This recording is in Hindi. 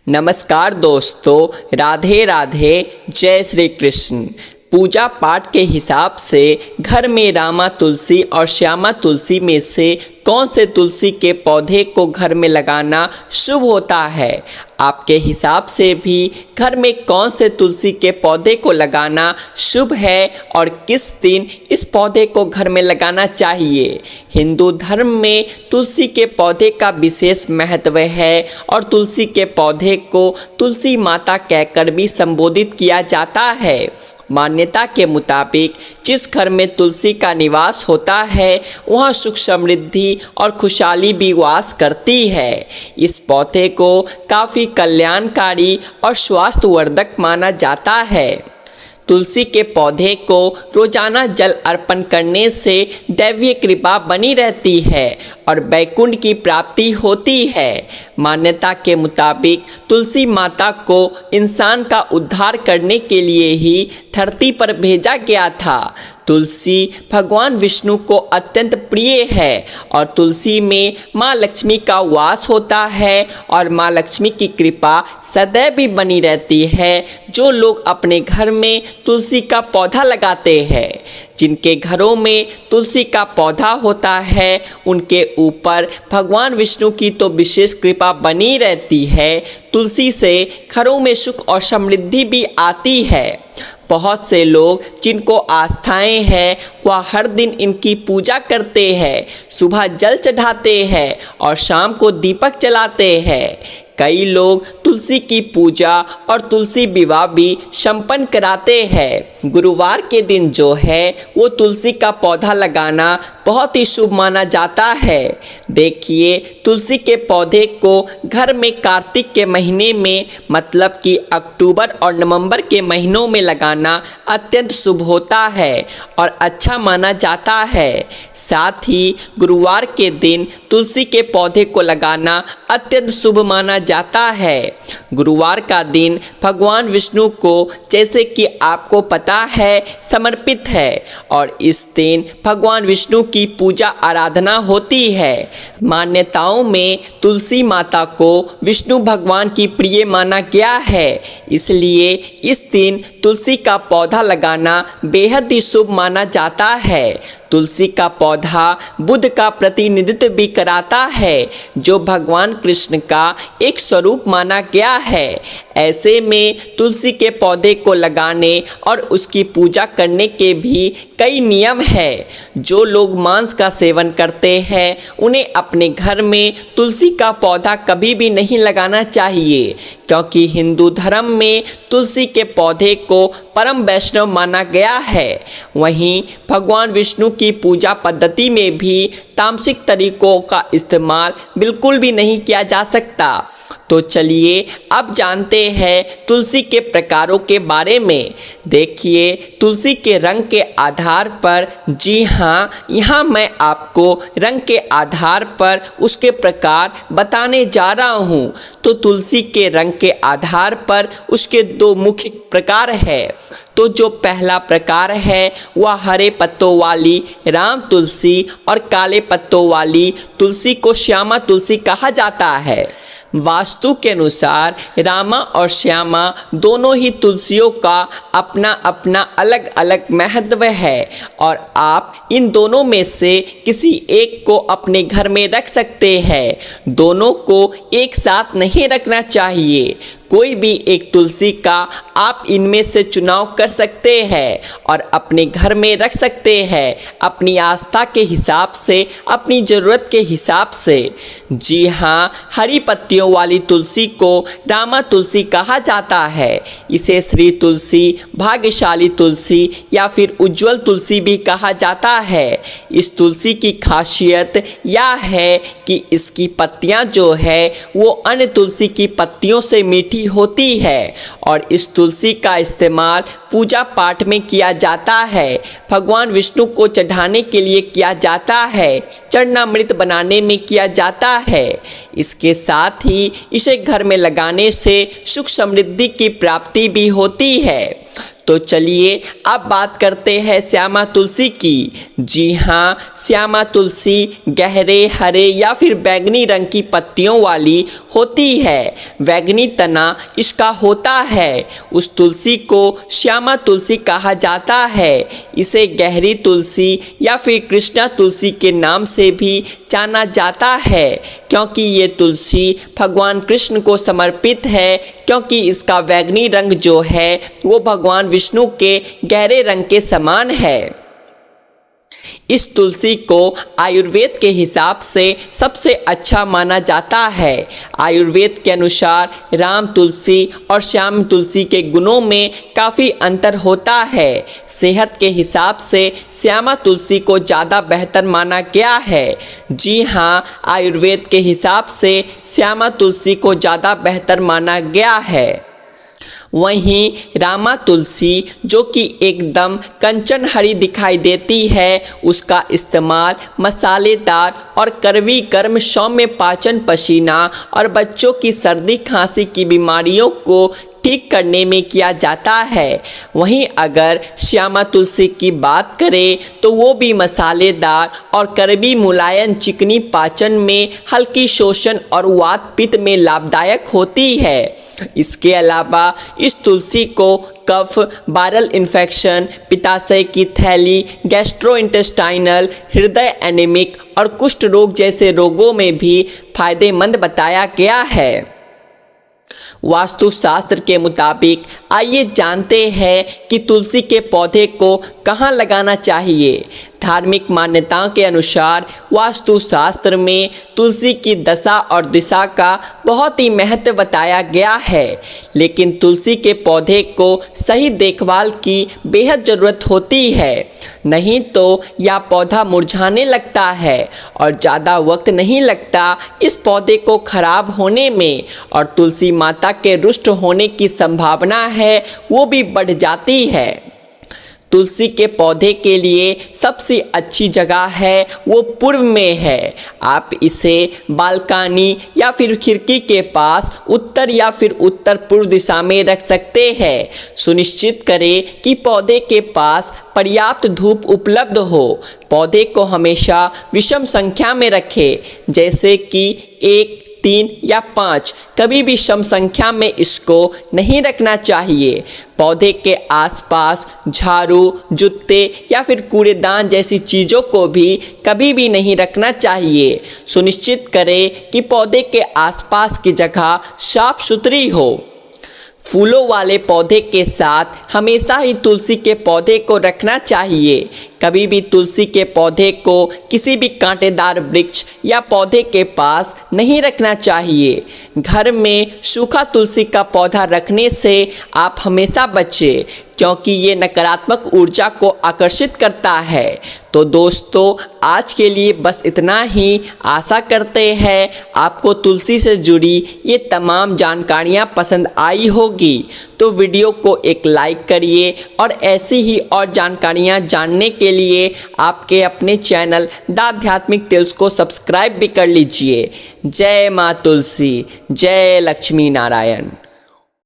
नमस्कार दोस्तों, राधे राधे, जय श्री कृष्ण। पूजा पाठ के हिसाब से घर में रामा तुलसी और श्यामा तुलसी में से कौन से तुलसी के पौधे को घर में लगाना शुभ होता है? आपके हिसाब से भी घर में कौन से तुलसी के पौधे को लगाना शुभ है और किस दिन इस पौधे को घर में लगाना चाहिए? हिंदू धर्म में तुलसी के पौधे का विशेष महत्व है और तुलसी के पौधे को तुलसी माता कहकर भी संबोधित किया जाता है। मान्यता के मुताबिक जिस घर में तुलसी का निवास होता है वहाँ सुख समृद्धि और खुशहाली भी वास करती है। इस पौधे को काफ़ी कल्याणकारी और स्वास्थ्यवर्धक माना जाता है। तुलसी के पौधे को रोजाना जल अर्पण करने से दैवीय कृपा बनी रहती है और वैकुंठ की प्राप्ति होती है। मान्यता के मुताबिक तुलसी माता को इंसान का उद्धार करने के लिए ही धरती पर भेजा गया था। तुलसी भगवान विष्णु को अत्यंत प्रिय है और तुलसी में माँ लक्ष्मी का वास होता है और माँ लक्ष्मी की कृपा सदैव भी बनी रहती है। जो लोग अपने घर में तुलसी का पौधा लगाते हैं, जिनके घरों में तुलसी का पौधा होता है, उनके ऊपर भगवान विष्णु की तो विशेष कृपा बनी रहती है। तुलसी से घरों में सुख और समृद्धि भी आती है। बहुत से लोग जिनको आस्थाएं हैं वह हर दिन इनकी पूजा करते हैं, सुबह जल चढ़ाते हैं और शाम को दीपक जलाते हैं। कई लोग तुलसी की पूजा और तुलसी विवाह भी संपन्न कराते हैं। गुरुवार के दिन जो है वो तुलसी का पौधा लगाना बहुत ही शुभ माना जाता है। देखिए, तुलसी के पौधे को घर में कार्तिक के महीने में मतलब कि अक्टूबर और नवंबर के महीनों में लगाना अत्यंत शुभ होता है और अच्छा माना जाता है। साथ ही गुरुवार के दिन तुलसी के पौधे को लगाना अत्यंत शुभ माना जाता है। गुरुवार का दिन भगवान विष्णु को, जैसे कि आपको पता है, समर्पित है और इस दिन भगवान विष्णु की पूजा आराधना होती है। मान्यताओं में तुलसी माता को विष्णु भगवान की प्रिय माना गया है, इसलिए इस दिन तुलसी का पौधा लगाना बेहद ही शुभ माना जाता है। तुलसी का पौधा बुद्ध का प्रतिनिधित्व भी कराता है, जो भगवान कृष्ण का एक स्वरूप माना गया है। ऐसे में तुलसी के पौधे को लगाने और उसकी पूजा करने के भी कई नियम हैं। जो लोग मांस का सेवन करते हैं उन्हें अपने घर में तुलसी का पौधा कभी भी नहीं लगाना चाहिए, क्योंकि हिंदू धर्म में तुलसी के पौधे को परम वैष्णव माना गया है। वहीं भगवान विष्णु की पूजा पद्धति में भी तामसिक तरीकों का इस्तेमाल बिल्कुल भी नहीं किया जा सकता। तो चलिए अब जानते हैं तुलसी के प्रकारों के बारे में। देखिए, तुलसी के रंग के आधार पर, जी हाँ, यहाँ मैं आपको रंग के आधार पर उसके प्रकार बताने जा रहा हूँ। तो तुलसी के रंग के आधार पर उसके दो मुख्य प्रकार है। तो जो पहला प्रकार है वह हरे पत्तों वाली राम तुलसी और काले पत्तों वाली तुलसी को श्यामा तुलसी कहा जाता है। वास्तु के अनुसार रामा और श्यामा दोनों ही तुलसियों का अपना अपना अलग अलग महत्व है और आप इन दोनों में से किसी एक को अपने घर में रख सकते हैं। दोनों को एक साथ नहीं रखना चाहिए। कोई भी एक तुलसी का आप इनमें से चुनाव कर सकते हैं और अपने घर में रख सकते हैं, अपनी आस्था के हिसाब से, अपनी ज़रूरत के हिसाब से। जी हाँ, हरी पत्तियों वाली तुलसी को रामा तुलसी कहा जाता है। इसे श्री तुलसी, भाग्यशाली तुलसी या फिर उज्जवल तुलसी भी कहा जाता है। इस तुलसी की खासियत यह है कि इसकी पत्तियाँ जो है वो अन्य तुलसी की पत्तियों से मीठी होती है और इस तुलसी का इस्तेमाल पूजा पाठ में किया जाता है, भगवान विष्णु को चढ़ाने के लिए किया जाता है, चरणामृत बनाने में किया जाता है। इसके साथ ही इसे घर में लगाने से सुख समृद्धि की प्राप्ति भी होती है। तो चलिए अब बात करते हैं श्यामा तुलसी की। जी हाँ, श्यामा तुलसी गहरे हरे या फिर बैंगनी रंग की पत्तियों वाली होती है। बैंगनी तना इसका होता है। उस तुलसी को श्यामा तुलसी कहा जाता है। इसे गहरी तुलसी या फिर कृष्णा तुलसी के नाम से भी जाना जाता है, क्योंकि ये तुलसी भगवान कृष्ण को समर्पित है, क्योंकि इसका बैंगनी रंग जो है वो भगवान विष्णु के गहरे रंग के समान है। इस तुलसी को आयुर्वेद के हिसाब से सबसे अच्छा माना जाता है। आयुर्वेद के अनुसार राम तुलसी और श्याम तुलसी के गुणों में काफ़ी अंतर होता है। सेहत के हिसाब से श्यामा तुलसी को ज़्यादा बेहतर माना गया है। जी हाँ, आयुर्वेद के हिसाब से श्यामा तुलसी को ज़्यादा बेहतर माना गया है। वहीं रामा तुलसी जो कि एकदम कंचन हरी दिखाई देती है, उसका इस्तेमाल मसालेदार और कड़वी गर्म सौम्य पाचन पसीना और बच्चों की सर्दी खांसी की बीमारियों को ठीक करने में किया जाता है। वहीं अगर श्यामा तुलसी की बात करें तो वो भी मसालेदार और कड़वी मुलायम चिकनी पाचन में हल्की शोषण और वात पित्त में लाभदायक होती है। इसके अलावा इस तुलसी को कफ, वायरल इन्फेक्शन, पित्ताशय की थैली, गैस्ट्रोइंटेस्टाइनल, हृदय एनीमिक और कुष्ठ रोग जैसे रोगों में भी फायदेमंद बताया गया है। वास्तुशास्त्र के मुताबिक आइए जानते हैं कि तुलसी के पौधे को कहाँ लगाना चाहिए। धार्मिक मान्यताओं के अनुसार वास्तुशास्त्र में तुलसी की दशा और दिशा का बहुत ही महत्व बताया गया है, लेकिन तुलसी के पौधे को सही देखभाल की बेहद ज़रूरत होती है, नहीं तो यह पौधा मुरझाने लगता है और ज़्यादा वक्त नहीं लगता इस पौधे को खराब होने में, और तुलसी माता के रुष्ट होने की संभावना है वो भी बढ़ जाती है। तुलसी के पौधे के लिए सबसे अच्छी जगह है वो पूर्व में है। आप इसे बालकनी या फिर खिड़की के पास उत्तर या फिर उत्तर पूर्व दिशा में रख सकते हैं। सुनिश्चित करें कि पौधे के पास पर्याप्त धूप उपलब्ध हो। पौधे को हमेशा विषम संख्या में रखें, जैसे कि 1, 3 या 5। कभी भी सम संख्या में इसको नहीं रखना चाहिए। पौधे के आसपास झाड़ू, जूते या फिर कूड़ेदान जैसी चीज़ों को भी कभी भी नहीं रखना चाहिए। सुनिश्चित करें कि पौधे के आसपास की जगह साफ सुथरी हो। फूलों वाले पौधे के साथ हमेशा ही तुलसी के पौधे को रखना चाहिए। कभी भी तुलसी के पौधे को किसी भी कांटेदार वृक्ष या पौधे के पास नहीं रखना चाहिए। घर में सूखा तुलसी का पौधा रखने से आप हमेशा बचें, क्योंकि ये नकारात्मक ऊर्जा को आकर्षित करता है। तो दोस्तों, आज के लिए बस इतना ही। आशा करते हैं आपको तुलसी से जुड़ी ये तमाम जानकारियाँ पसंद आई होगी। तो वीडियो को एक लाइक करिए और ऐसी ही और जानकारियाँ जानने के लिए आपके अपने चैनल द आध्यात्मिक टेल्स को सब्सक्राइब भी कर लीजिए। जय माँ तुलसी, जय लक्ष्मी नारायण।